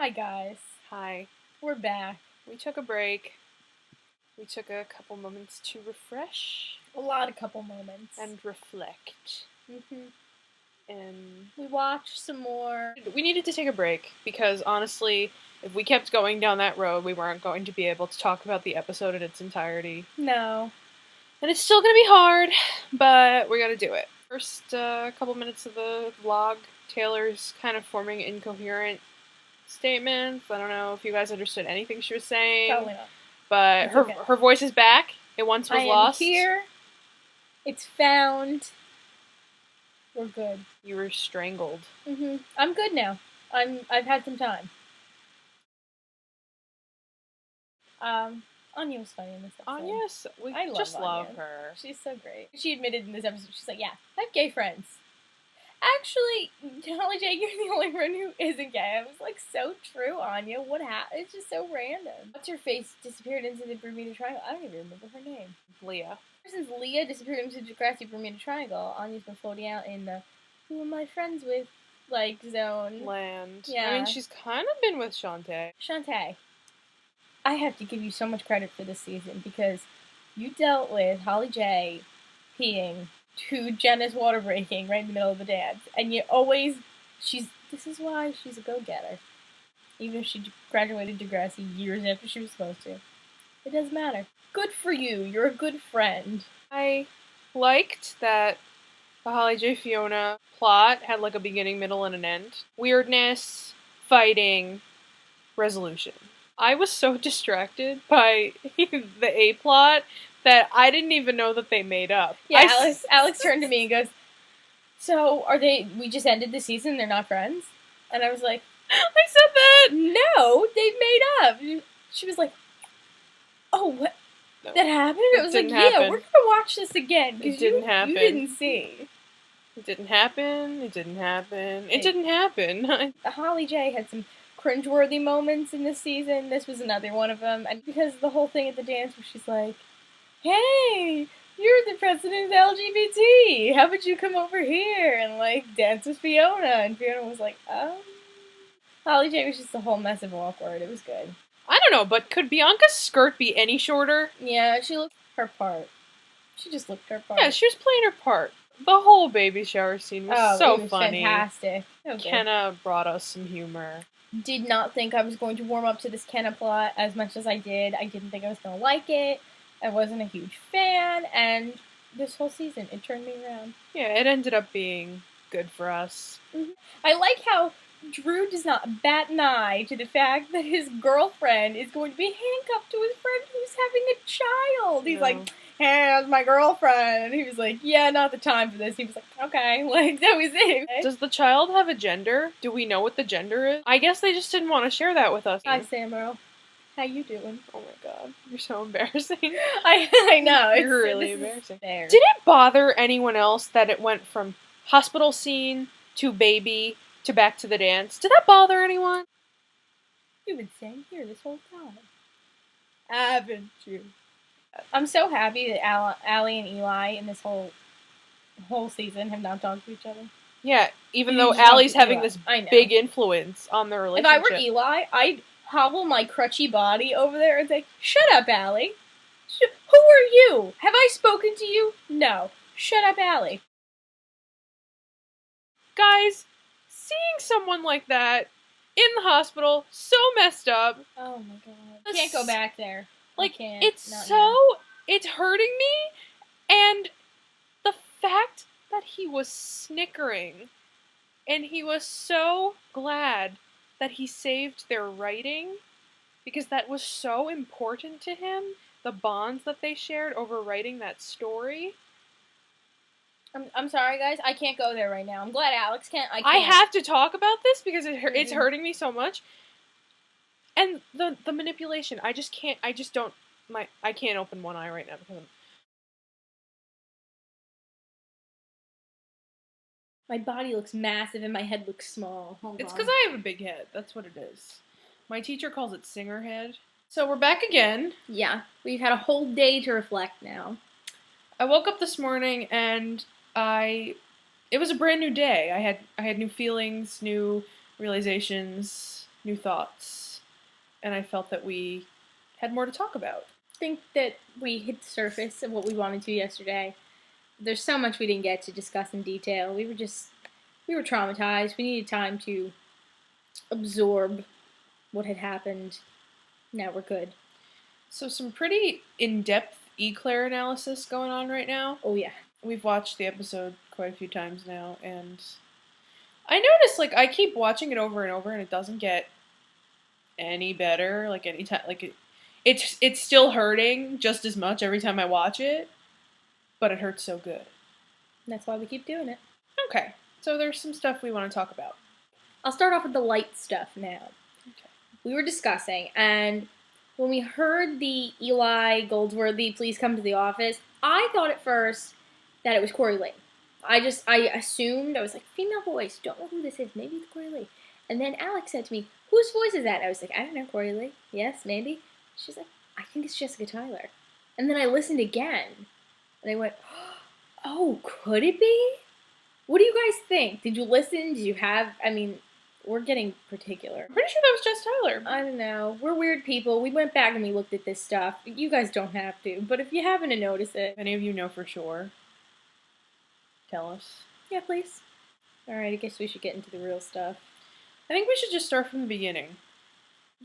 Hi guys, Hi. we're back. We took a break. We took a couple moments to refresh A couple moments. and reflect. Mm-hmm. And We watched some more. we needed to take a break because honestly, if we kept going down that road, we weren't going to be able to talk about the episode in its entirety. No. And it's still gonna be hard, but we're gonna do it. First couple minutes of the vlog, Taylor's kind of forming incoherent statements. I don't know if you guys understood anything she was saying. Probably not. But It's her okay. her voice is back. It once was lost. I am here. It's found. We're good. You were strangled. Mm-hmm. I'm good now. I've had some time. Anya was funny in this episode. Anya's, I just love Anya. her. She's so great. She admitted in this episode, she's like, yeah, I have gay friends. Actually, Holly J, you're the only one who isn't gay. I was like, so true, Anya. What happened? It's just so random. What's her face disappeared into the Bermuda Triangle? I don't even remember her name. Leah. Since Leah disappeared into the Degrassi Bermuda Triangle, Anya's been floating out in the who am I friends with, like, zone. Land. Yeah. I mean, she's kind of been with Shantae. Shantae, I have to give you so much credit for this season because you dealt with Holly J peeing to Jenna's water breaking right in the middle of the dance. And you always, this is why she's a go-getter. Even if she graduated Degrassi years after she was supposed to. It doesn't matter. Good for you. You're a good friend. I liked that the Holly J. Fiona plot had like a beginning, middle, and an end. Weirdness, fighting, resolution. I was so distracted by the A plot that I didn't even know that they made up. Yeah, Alex turned to me and goes, so we just ended the season, they're not friends? And I was like, I said that! No, they made up. She was like, oh, what? No, that happened? I was like, happen. yeah, we're gonna watch this again. It didn't happen. You didn't see. It didn't happen. It didn't happen. It didn't happen. Holly J had some cringeworthy moments in this season. This was another one of them. And because the whole thing at the dance where she's like, hey, you're the president of the LGBT. How about you come over here and, like, dance with Fiona? And Fiona was like, Holly J was just a whole mess of awkward. It was good. I don't know, but could Bianca's skirt be any shorter? Yeah, she looked her part. She just looked her part. Yeah, she was playing her part. The whole baby shower scene was so funny. Fantastic. Kenna brought us some humor. Did not think I was going to warm up to this Kenna plot as much as I did. I didn't think I was going to like it. I wasn't a huge fan, and this whole season, it turned me around. Yeah, it ended up being good for us. Mm-hmm. I like how Drew does not bat an eye to the fact that his girlfriend is going to be handcuffed to his friend who's having a child. He's like, hey, that's my girlfriend. And he was like, yeah, not the time for this. He was like, okay, like, that was it. Does the child have a gender? Do we know what the gender is? I guess they just didn't want to share that with us. Hi, Samuel. How you doing? Oh my god, you're so embarrassing. I know. You're really embarrassing. Did it bother anyone else that it went from hospital scene to baby to back to the dance? Did that bother anyone? You've been staying here this whole time. Haven't you? I'm so happy that Allie and Eli in this whole season have not talked to each other. Yeah, even though Allie's having this big influence on their relationship. If I were Eli, I'd hobble my crutchy body over there and say, shut up, Allie. Who are you? Have I spoken to you? No. Shut up, Allie. Guys, seeing someone like that in the hospital, so messed up. Oh my god. I can't go back there. Like, it's hurting me, and the fact that he was snickering, and he was so glad that he saved their writing, because that was so important to him, the bonds that they shared over writing that story. I'm sorry, guys. I can't go there right now. I'm glad Alex can't. I can't. I have to talk about this because it's hurting me so much. And the manipulation. I just can't. I just don't. I can't open one eye right now because my body looks massive and my head looks small. It's because I have a big head. That's what it is. My teacher calls it singer head. So we're back again. Yeah, we've had a whole day to reflect now. I woke up this morning and it was a brand new day. I had new feelings, new realizations, new thoughts, and I felt that we had more to talk about. I think that we hit the surface of what we wanted to yesterday. There's so much we didn't get to discuss in detail. We were traumatized. We needed time to absorb what had happened. Now we're good. So some pretty in-depth Eclair analysis going on right now. Oh yeah. We've watched the episode quite a few times now, and I noticed, like, I keep watching it over and over, and it doesn't get any better. Like, any time, like, it's still hurting just as much every time I watch it, but it hurts so good. That's why we keep doing it. Okay, so there's some stuff we want to talk about. I'll start off with the light stuff now. Okay. We were discussing, and when we heard the Eli Goldsworthy, please come to the office, I thought at first that it was Corey Lee. I assumed, I was like, female voice, don't know who this is, maybe it's Corey Lee. And then Alex said to me, whose voice is that? And I was like, I don't know, Corey Lee. Yes, maybe. She's like, I think it's Jessica Tyler. And then I listened again, and I went, oh, could it be? What do you guys think? Did you listen? Did you have, I mean, we're getting particular. I'm pretty sure that was Jess Tyler. I don't know. We're weird people. We went back and we looked at this stuff. You guys don't have to, but if you happen to notice it. If any of you know for sure, tell us. Yeah, please. Alright, I guess we should get into the real stuff. I think we should just start from the beginning.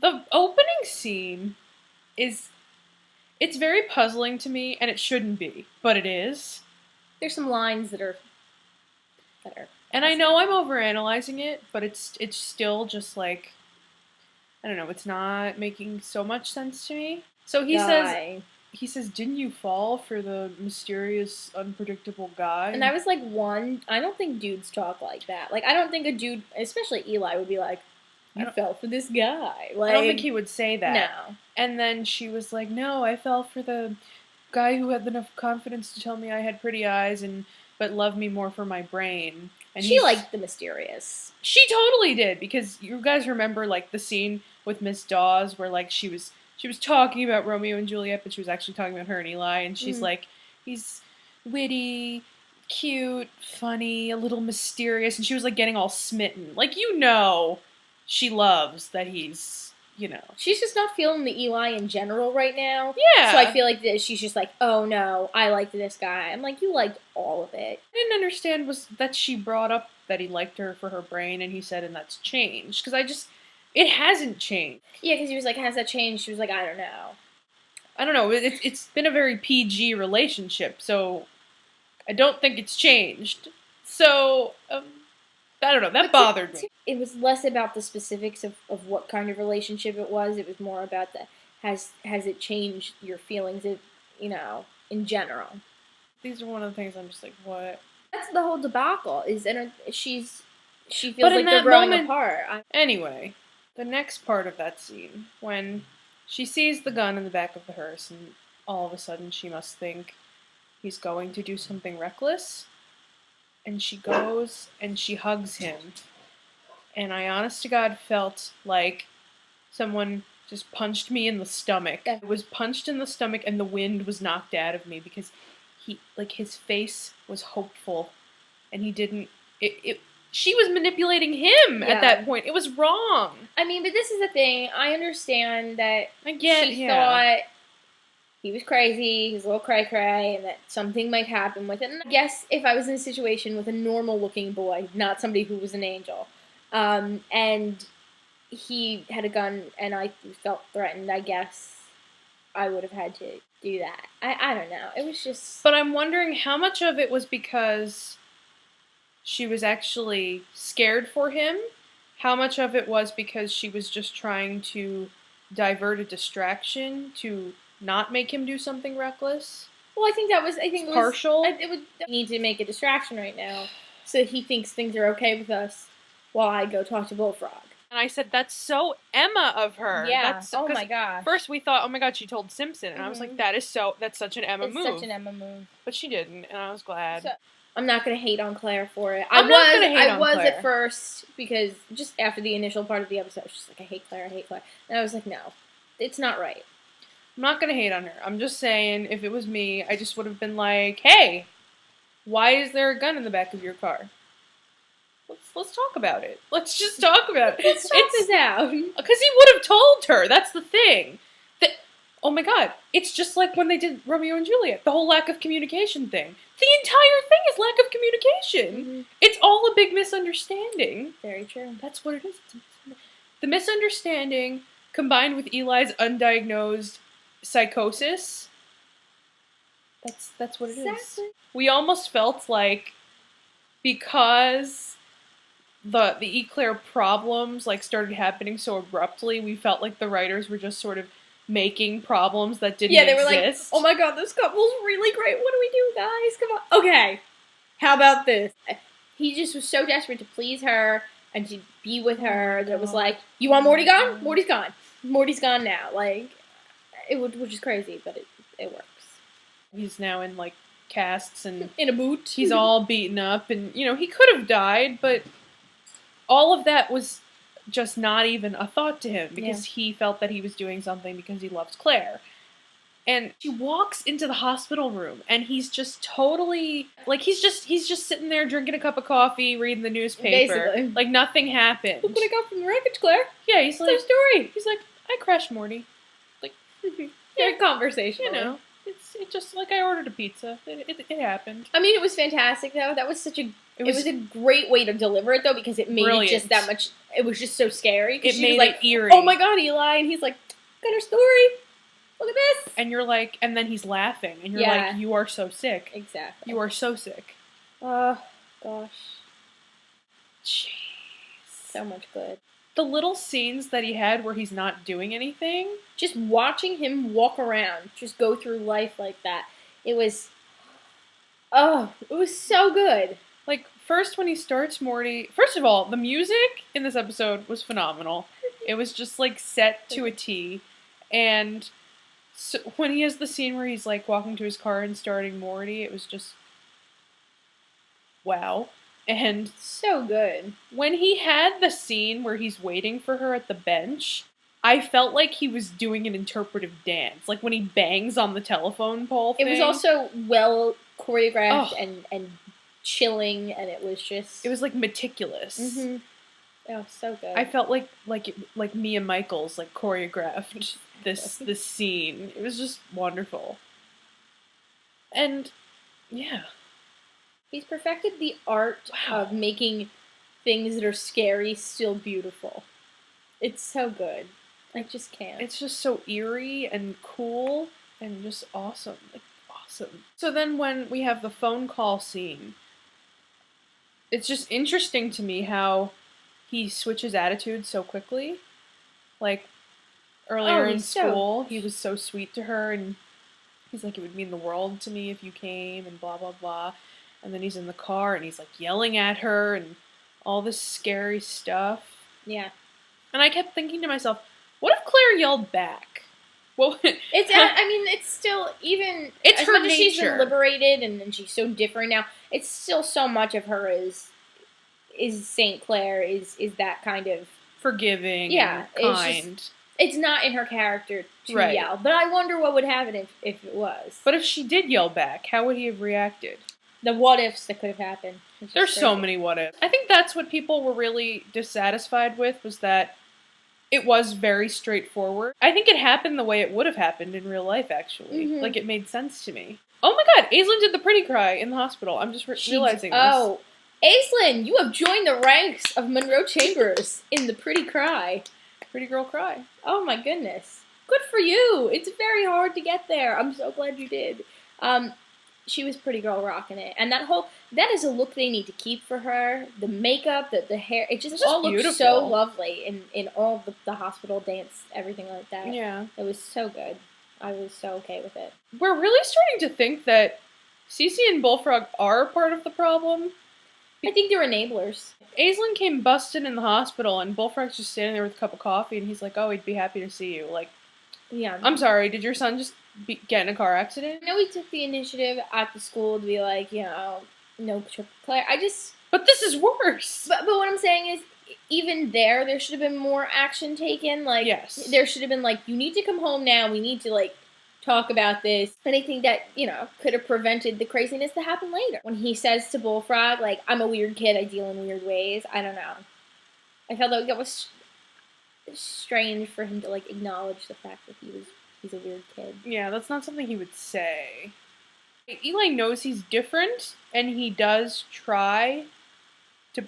The opening scene it's very puzzling to me, and it shouldn't be, but it is. There's some lines that are and I know I'm overanalyzing it, but it's still just like, I don't know, it's not making so much sense to me. So he says, didn't you fall for the mysterious, unpredictable guy? And I was like, I don't think dudes talk like that. Like, I don't think a dude, especially Eli, would be like, you fell for this guy. Like, I don't think he would say that. No. And then she was like, no, I fell for the guy who had enough confidence to tell me I had pretty eyes but loved me more for my brain. And she liked the mysterious. She totally did, because you guys remember, like, the scene with Miss Dawes where, like, she was talking about Romeo and Juliet, but she was actually talking about her and Eli, and she's like, he's witty, cute, funny, a little mysterious, and she was, like, getting all smitten. Like, she loves that he's, She's just not feeling the Eli in general right now. Yeah. So I feel like she's just like, oh no, I liked this guy. I'm like, you liked all of it. I didn't understand was that she brought up that he liked her for her brain, and he said, and that's changed. Because it hasn't changed. Yeah, because he was like, has that changed? She was like, I don't know. I don't know. It's been a very PG relationship, so I don't think it's changed. So, I don't know. That bothered me. It was less about the specifics of what kind of relationship it was. It was more about has it changed your feelings, in general. These are one of the things I'm just like, what? That's the whole debacle. She feels like they're growing apart. Anyway, the next part of that scene, when she sees the gun in the back of the hearse, and all of a sudden she must think he's going to do something reckless, and she goes and she hugs him. And I honest to God felt like someone just punched me in the stomach. I was punched in the stomach and the wind was knocked out of me, because his face was hopeful, and he didn't, she was manipulating him at that point. It was wrong. I mean, but this is the thing. I understand that she thought he was crazy, he was a little cray-cray, and that something might happen with it. And I guess if I was in a situation with a normal-looking boy, not somebody who was an angel, and he had a gun and I felt threatened, I guess I would have had to do that. I don't know. It was just... But I'm wondering how much of it was because she was actually scared for him, how much of it was because she was just trying to divert a distraction to not make him do something reckless. Well, I think it was partial. It would need to make a distraction right now, so he thinks things are okay with us while I go talk to Bullfrog. And I said, that's so Emma of her. Yeah. Oh my gosh. First we thought, oh my god, she told Simpson, and I was like, that's such an Emma move. It's such an Emma move. But she didn't, and I was glad. So, I'm not gonna hate on Claire for it. I was at first, because just after the initial part of the episode, I was just like, I hate Claire. And I was like, no, it's not right. I'm not gonna hate on her. I'm just saying, if it was me, I just would have been like, hey, why is there a gun in the back of your car? Let's talk about it. Let's just talk about it. Let's talk this out. Because he would have told her. That's the thing. Oh my god, it's just like when they did Romeo and Juliet. The whole lack of communication thing. The entire thing is lack of communication. Mm-hmm. It's all a big misunderstanding. Very true. That's what it is. The misunderstanding combined with Eli's undiagnosed psychosis. That's what it is. We almost felt like because the Eclair problems like started happening so abruptly, we felt like the writers were just sort of making problems that didn't exist. Yeah, they were like, oh my god, this couple's really great. What do we do, guys? Come on. Okay, how about this? He just was so desperate to please her and to be with her that it was like, you want Morty gone? Morty's gone. Morty's gone now. Like, which is crazy, but it works. He's now in, like, casts and... in a boot. He's all beaten up and, you know, he could have died, but all of that was just not even a thought to him because he felt that he was doing something because he loves Claire. And she walks into the hospital room and he's just totally like he's just sitting there drinking a cup of coffee, reading the newspaper. Basically. Like nothing happened. Look what I got from the wreckage, Claire. Yeah, he's like story. He's like, I crashed Morty. Like very conversational. You know. It just like I ordered a pizza. It happened. I mean, it was fantastic though. That was such a it was a great way to deliver it though because it made it just that much. It was just so scary. It made like, it eerie. Oh my god, Eli, and he's like, got her story. Look at this. And you're like, and then he's laughing, and you're like, you are so sick. Exactly. You are so sick. Oh gosh. Jeez. So much good. The little scenes that he had where he's not doing anything. Just watching him walk around, just go through life like that. It was so good. Like, first when he starts Morty... First of all, the music in this episode was phenomenal. It was just, like, set to a T. And so when he has the scene where he's, like, walking to his car and starting Morty, it was just... wow. And so good. When he had the scene where he's waiting for her at the bench, I felt like he was doing an interpretive dance. Like when he bangs on the telephone pole thing. It was also well choreographed and chilling, and it was just... It was like meticulous. Mm-hmm. Oh, so good. I felt like Mia Michaels like choreographed this scene. It was just wonderful. And yeah. He's perfected the art of making things that are scary still beautiful. It's so good. I just can't. It's just so eerie and cool and just awesome. Like, awesome. So then when we have the phone call scene, it's just interesting to me how he switches attitudes so quickly. Like, earlier in school, he was so sweet to her, and he's like, it would mean the world to me if you came, and blah, blah, blah. And then he's in the car, and he's, like, yelling at her, and all this scary stuff. Yeah. And I kept thinking to myself, what if Claire yelled back? Well, it's still, even it's as her much nature. As she's been liberated and she's so different now, it's still so much of her is St. Clair, is that kind of forgiving, and kind. It's not in her character to yell, but I wonder what would happen if it was. But if she did yell back, how would he have reacted? The what ifs that could have happened. There's so many what ifs. I think that's what people were really dissatisfied with, was that it was very straightforward. I think it happened the way it would have happened in real life, actually. Mm-hmm. Like, it made sense to me. Oh my god, Aislinn did the pretty cry in the hospital. I'm just realizing this. Oh, Aislinn, you have joined the ranks of Monroe Chambers in the pretty cry. Pretty girl cry. Oh my goodness. Good for you. It's very hard to get there. I'm so glad you did. She was pretty girl rocking it. And that is a look they need to keep for her. The makeup, the hair, it just all looks so lovely in all the hospital dance, everything like that. Yeah. It was so good. I was so okay with it. We're really starting to think that Cece and Bullfrog are part of the problem. I think they're enablers. Aislinn came busted in the hospital, and Bullfrog's just standing there with a cup of coffee, and he's like, oh, he'd be happy to see you. Like, yeah. I'm sorry, did your son just get in a car accident? I know he took the initiative at the school to be like, you know, no trip with Claire. But this is worse! But what I'm saying is, even there should have been more action taken. Like, yes. There should have been like, you need to come home now, we need to, like, talk about this, anything that, you know, could have prevented the craziness to happen later. When he says to Bullfrog, like, I'm a weird kid, I deal in weird ways, I don't know. I felt like that was strange for him to, like, acknowledge the fact that he's a weird kid. Yeah, that's not something he would say. Eli knows he's different, and he does try to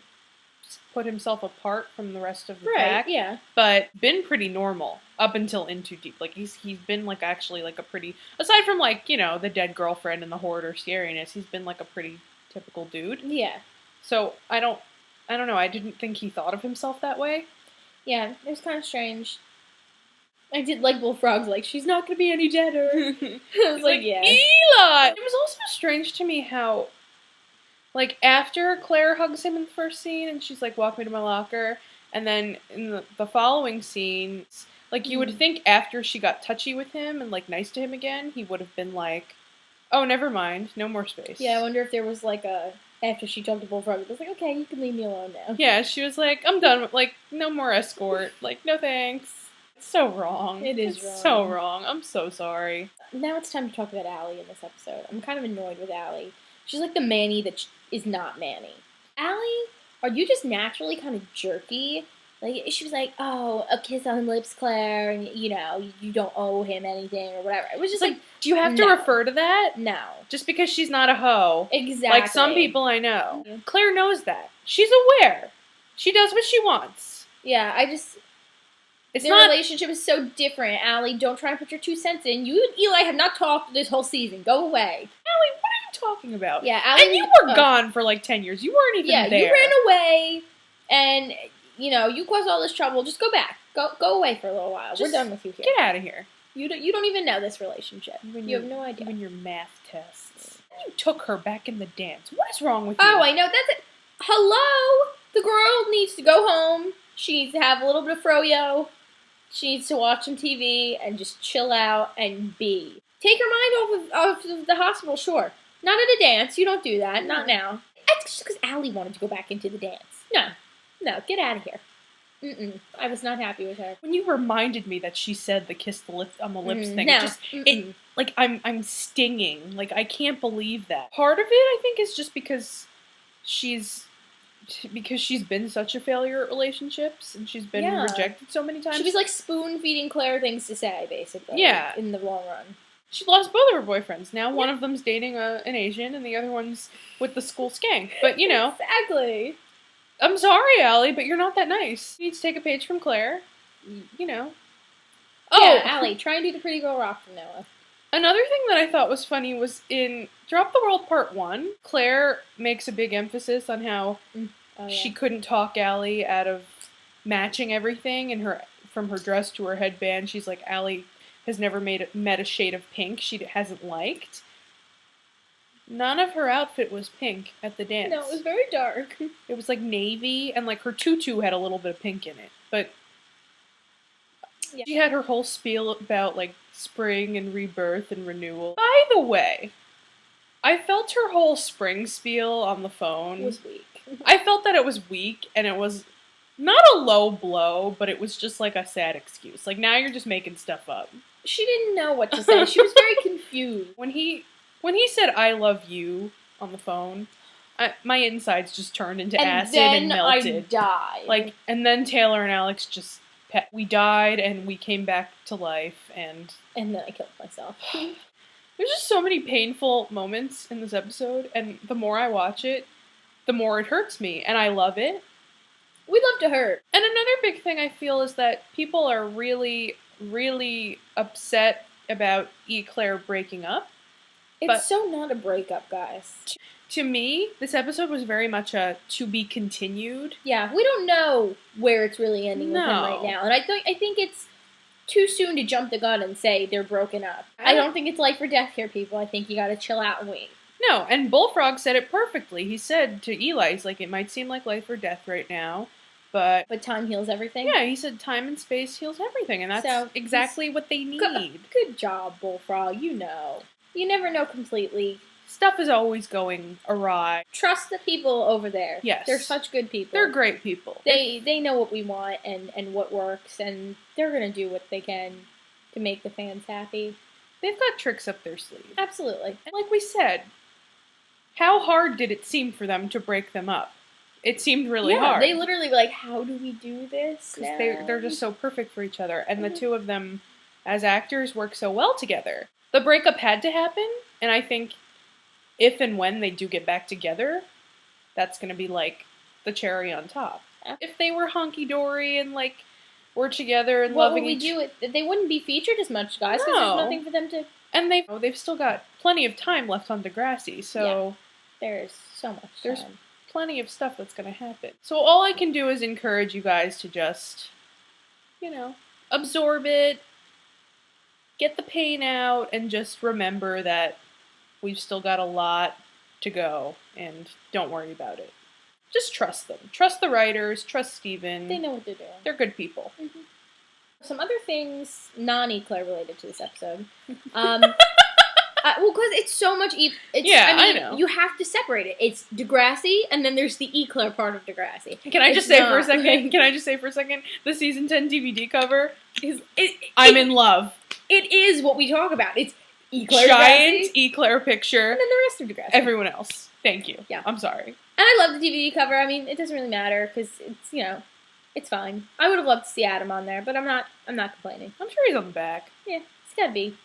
put himself apart from the rest of the pack. Yeah. But been pretty normal up until In Too Deep. Like, he's been, like, actually, like, a pretty... Aside from, like, you know, the dead girlfriend and the hoarder scariness, he's been, like, a pretty typical dude. Yeah. So, I don't know, I didn't think he thought of himself that way. Yeah, it was kind of strange. I did like Bullfrog's, like, she's not gonna be any deader. I was like, yeah. Eli! It was also strange to me how, like, after Claire hugs him in the first scene, and she's like, walk me to my locker, and then in the following scenes, like, you would think after she got touchy with him and, like, nice to him again, he would have been like, oh, never mind, no more space. Yeah, I wonder if there was, like, after she jumped to Bullfrog, it was like, okay, you can leave me alone now. Yeah, she was like, I'm done with, like, no more escort, like, no thanks. It's so wrong. It is it's wrong. so wrong. I'm so sorry. Now it's time to talk about Allie in this episode. I'm kind of annoyed with Allie. She's like the Manny that is not Manny. Allie, are you just naturally kind of jerky? Like, she was like, oh, a kiss on the lips, Claire, and, you know, you don't owe him anything or whatever. It was just like, do you have to refer to that? No. Just because she's not a hoe. Exactly. Like some people I know. Yeah. Claire knows that. She's aware. She does what she wants. Yeah, Their relationship is so different. Allie, don't try and put your 2 cents in. You and Eli have not talked this whole season. Go away. Allie, what are you talking about? Yeah, Allie. And you were gone for like 10 years. You weren't even there. Yeah, you ran away, and, you know, you caused all this trouble. Just go back. Go away for a little while. We're done with you here. Get out of here. You don't even know this relationship. You have no idea. Even your math tests. You took her back in the dance. What is wrong with you? Oh, I know. That's it. Hello? The girl needs to go home. She needs to have a little bit of froyo. She needs to watch some TV and just chill out and be. Take her mind off of the hospital, sure. Not at a dance. You don't do that. Not now. That's just because Allie wanted to go back into the dance. No, get out of here. I was not happy with her. When you reminded me that she said the kiss the lip on the lips thing, like I'm stinging. Like I can't believe that. Part of it, I think, is just because she's been such a failure at relationships and she's been rejected so many times. She was like spoon feeding Claire things to say, basically. Yeah. In the long run. She lost both of her boyfriends. Now one of them's dating an Asian and the other one's with the school skank. But you know. Exactly. I'm sorry, Allie, but you're not that nice. You need to take a page from Claire. You know. Oh, yeah, Allie, try and do the pretty girl rock from Noah. Another thing that I thought was funny was in Drop the World Part 1, Claire makes a big emphasis on how she couldn't talk Allie out of matching everything, and from her dress to her headband, she's like, Allie has never met a shade of pink she hasn't liked. None of her outfit was pink at the dance. No, it was very dark. It was like navy, and like her tutu had a little bit of pink in it, but she had her whole spiel about like spring and rebirth and renewal. By the way, I felt her whole spring spiel on the phone was weak. I felt that it was weak, and it was not a low blow, but it was just like a sad excuse. Like, now you're just making stuff up. She didn't know what to say. She was very confused. When he said, I love you on the phone, my insides just turned into acid and melted. I died. Like, and then Taylor and Alex just, we died, and we came back to life, and then I killed myself. There's just so many painful moments in this episode, and the more I watch it, the more it hurts me, and I love it. We love to hurt. And another big thing I feel is that people are really, really upset about Eclair breaking up. It's so not a breakup, guys. To me, this episode was very much a to be continued. Yeah, we don't know where it's really ending with him right now, and I think it's too soon to jump the gun and say they're broken up. I don't think it's life or death here, people. I think you gotta chill out and wait. No, and Bullfrog said it perfectly. He said to Eli, he's like, it might seem like life or death right now, but time heals everything? Yeah, he said time and space heals everything, and that's exactly what they need. Good job, Bullfrog, you know. You never know completely. Stuff is always going awry. Trust the people over there. Yes. They're such good people. They're great people. They know what we want and what works, and they're going to do what they can to make the fans happy. They've got tricks up their sleeve. Absolutely. And like we said, how hard did it seem for them to break them up? It seemed really hard. They literally were like, how do we do this? Because they're just so perfect for each other. And the two of them, as actors, work so well together. The breakup had to happen, and I think if and when they do get back together, that's going to be like the cherry on top. If they were hunky-dory and like were together and loving each other. They wouldn't be featured as much, guys, because there's nothing for them to... And they've still got plenty of time left on Degrassi, so... Yeah. There's so much time. There's plenty of stuff that's going to happen. So all I can do is encourage you guys to just, absorb it, get the pain out, and just remember that we've still got a lot to go, and don't worry about it. Just trust them. Trust the writers, trust Steven. They know what they're doing. They're good people. Mm-hmm. Some other things non-Eclair related to this episode. Well, because it's so much. I know. You have to separate it. It's Degrassi, and then there's the Eclair part of Degrassi. Can I just say for a second? The season 10 DVD cover is. I'm in love. It is what we talk about. It's Eclair, giant Degrassi, Eclair picture, and then the rest of Degrassi. Everyone else. Thank you. Yeah, I'm sorry. And I love the DVD cover. I mean, it doesn't really matter because it's it's fine. I would have loved to see Adam on there, but I'm not complaining. I'm sure he's on the back. Yeah, he's gotta be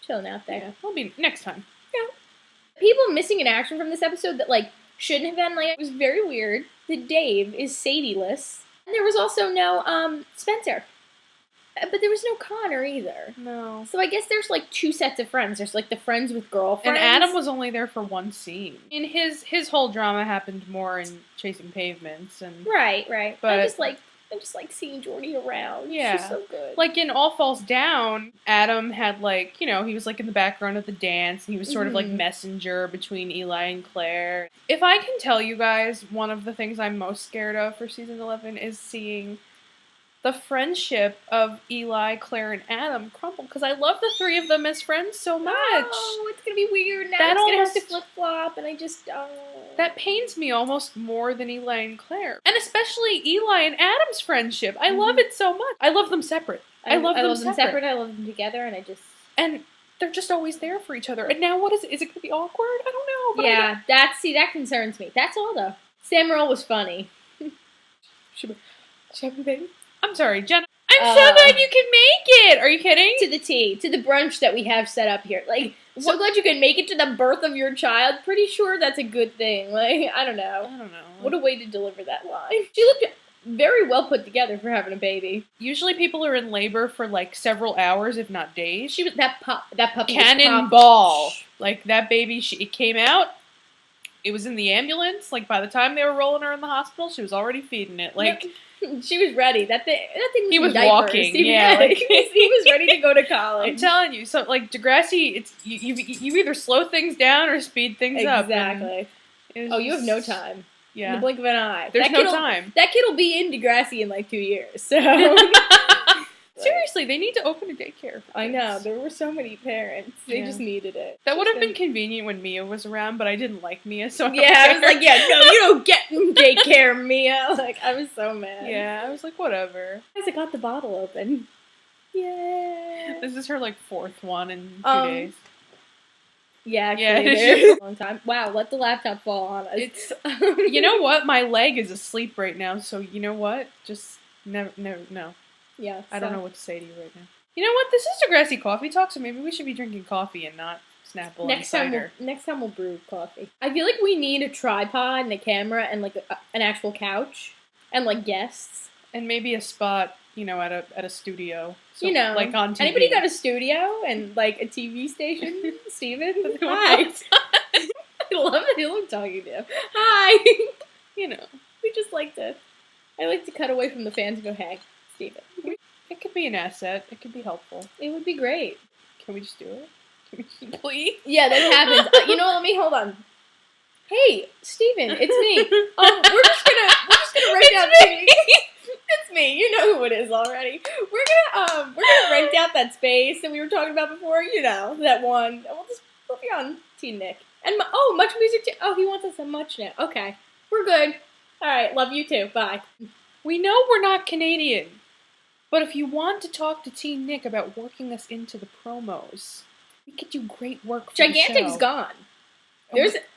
chilling out there. Yeah, he'll be next time. Yeah. People missing in action from this episode that shouldn't have been. It was very weird that Dave is Sadie-less, and there was also no Spencer. But there was no Connor either. No. So I guess there's two sets of friends. There's the friends with girlfriends. And Adam was only there for one scene. And his whole drama happened more in Chasing Pavements and Right. But I just like seeing Jordy around. Yeah. She's so good. In All Falls Down, Adam had he was in the background of the dance, and he was sort of messenger between Eli and Claire. If I can tell you guys, one of the things I'm most scared of for season 11 is seeing the friendship of Eli, Claire, and Adam crumble, because I love the three of them as friends so much. Oh, it's gonna be weird now. It's gonna have to flip-flop, and I just That pains me almost more than Eli and Claire. And especially Eli and Adam's friendship. I love it so much. I love them separate. I love them separate. I love them together, and And they're just always there for each other. And now what is it? Is it gonna be awkward? I don't know. Yeah, that concerns me. That's all, though. Sam Roll was funny. Baby? I'm sorry, Jenna. I'm so glad you can make it! Are you kidding? To the tea. To the brunch that we have set up here. So glad you can make it to the birth of your child. Pretty sure that's a good thing. I don't know. What a way to deliver that line. She looked very well put together for having a baby. Usually people are in labor for several hours, if not days. She was that puppy cannonball. That baby, it came out. It was in the ambulance. By the time they were rolling her in the hospital, she was already feeding it. She was ready. That thing was he was diapers. walking. He was ready to go to college. I'm telling you. So Degrassi, it's you either slow things down or speed things up. Exactly. You have no time. Yeah. In the blink of an eye. There's no time. That kid will be in Degrassi in 2 years. So seriously, they need to open a daycare. I know. There were so many parents. They just needed it. That would have been convenient when Mia was around, but I didn't like Mia, so I was no, you don't get daycare, Mia. I was so mad. Yeah, I was whatever. I got the bottle open. Yay. This is her 4th one in 2 days. Yeah, actually, it is. A long time. Wow, let the laptop fall on us. It's. You know what? My leg is asleep right now, so you know what? Just no. Yeah. I don't know what to say to you right now. You know what? This is Degrassi Coffee Talk, so maybe we should be drinking coffee and not Snapple and cider. Next time we'll brew coffee. I feel like we need a tripod and a camera and an actual couch and guests and maybe a spot, at a studio. So, on TV. Anybody got a studio and a TV station? Steven? Hi. I love who I'm talking to. Hi. We just I like to cut away from the fans and go, hey, Steven. It could be an asset. It could be helpful. It would be great. Can we just do it? Can we please? Yeah, that happens. Let me hold on. Hey, Steven, it's me. We're just gonna rent out. It's me. You know who it is already. We're gonna rent out that space that we were talking about before. That one. And we'll be on Teen Nick. And Much Music too. Oh, he wants us on Much now. Okay, we're good. All right, love you too. Bye. We know we're not Canadian, but if you want to talk to Teen Nick about working us into the promos, We could do great work for Gigantic's the show. gone.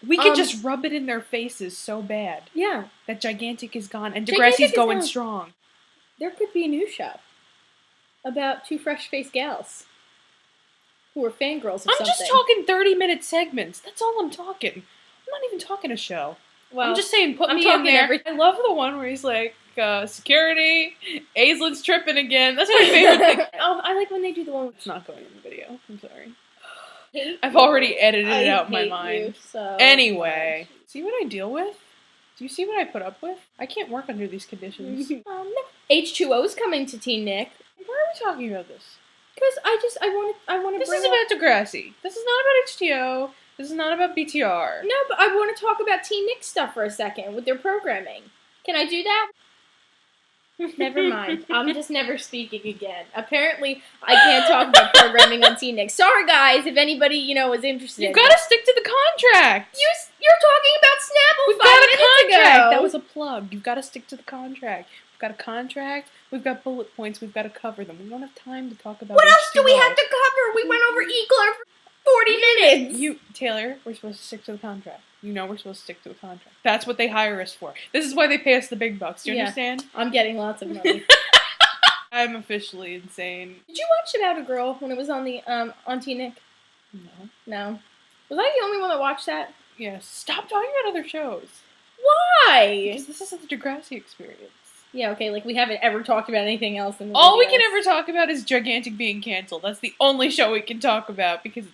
We could just rub it in their faces so bad. Yeah. That Gigantic is gone and Degrassi's going strong. There could be a new show about two fresh-faced gals who are fangirls of something. I'm just talking 30-minute segments. That's all I'm talking. I'm not even talking a show. Well, I'm just saying, put me in there. I love the one where he's like, security, Aislin's tripping again. That's my favorite thing. I like when they do the one. It's not going in the video. I'm sorry. I've already edited it out in my mind. Anyway, see what I deal with? Do you see what I put up with? I can't work under these conditions. H2O's coming to Teen Nick. Why are we talking about this? Because I want to. This is about Degrassi. This is not about H2O. This is not about BTR. No, but I want to talk about Teen Nick stuff for a second with their programming. Can I do that? Never mind. I'm just never speaking again. Apparently, I can't talk about programming on Teen Nick. Sorry, guys, if anybody, is interested. You've got to stick to the contract. You're talking about Snapple We've 5 got a minutes contract. ago. That was a plug. You've got to stick to the contract. We've got a contract. We've got bullet points. We've got to cover them. We don't have time to talk about What else H2O. do we have to cover? We went over Eclair for 40 minutes. Taylor, we're supposed to stick to the contract. We're supposed to stick to the contract. That's what they hire us for. This is why they pay us the big bucks. Do you understand? I'm getting lots of money. I'm officially insane. Did you watch About a Girl when it was on the on Teen Nick? No. Was I the only one that watched that? Yes. Stop talking about other shows. Why? Because this is the Degrassi experience. Yeah, okay, we haven't ever talked about anything else in the All we can ever talk about is Gigantic being canceled. That's the only show we can talk about because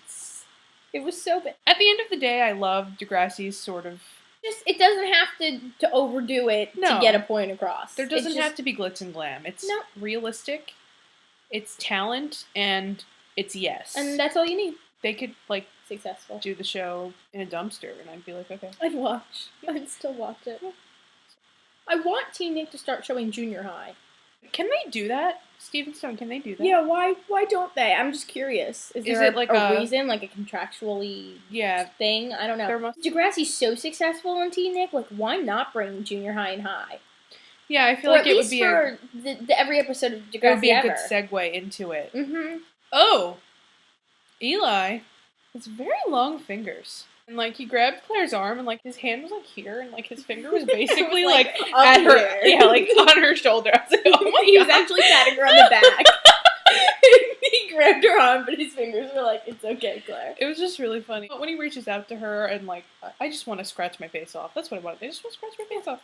it was so bad. At the end of the day, I love Degrassi's sort of... It doesn't have to overdo it to get a point across. There doesn't have to be glitz and glam. It's realistic, it's talent, and it's yes. And that's all you need. They could, successful. Do the show in a dumpster, and I'd be like, okay. I'd still watch it. I want Teen Nick to start showing junior high. Can they do that? Steven Stone, can they do that? Yeah, why don't they? I'm just curious. Is there a reason, a contractually thing? I don't know. Degrassi's so successful in Teen Nick, why not bring junior high and high? Yeah, I feel like it would be for every episode of Degrassi it would be a good segue into it. Mm-hmm. Oh! Eli has very long fingers. And, he grabbed Claire's arm, and, his hand was, here, and, his finger was basically, at her, on her shoulder. I was like, oh my God. He was actually patting her on the back. He grabbed her arm, but his fingers were like, it's okay, Claire. It was just really funny. When he reaches out to her, and, I just want to scratch my face off. That's what I want. I just want to scratch my face off.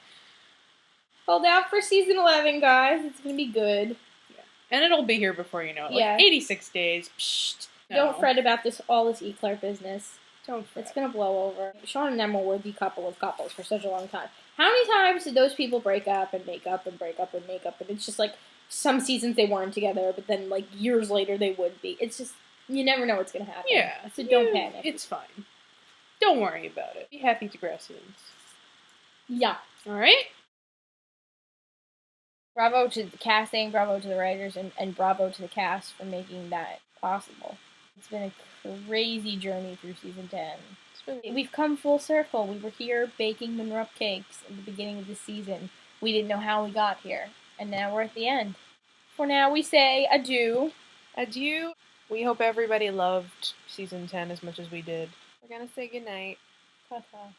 Hold out for season 11, guys. It's gonna be good. Yeah. And it'll be here before you know it. 86 days. Psst. No. Don't fret about all this Eclair business. Don't fret. It's gonna blow over. Sean and Emma were the couple of couples for such a long time. How many times did those people break up and make up and break up and make up? And it's just some seasons they weren't together, but then years later they would be. It's just, you never know what's gonna happen. Yeah. So don't panic. It's fine. Don't worry about it. Be happy, Degrassians. Yeah. Alright? Bravo to the casting, bravo to the writers, and bravo to the cast for making that possible. It's been a crazy journey through season 10. We've come full circle. We were here baking Monroe cakes at the beginning of the season. We didn't know how we got here. And now we're at the end. For now, we say adieu. Adieu. We hope everybody loved season 10 as much as we did. We're gonna say goodnight. Ta-ta.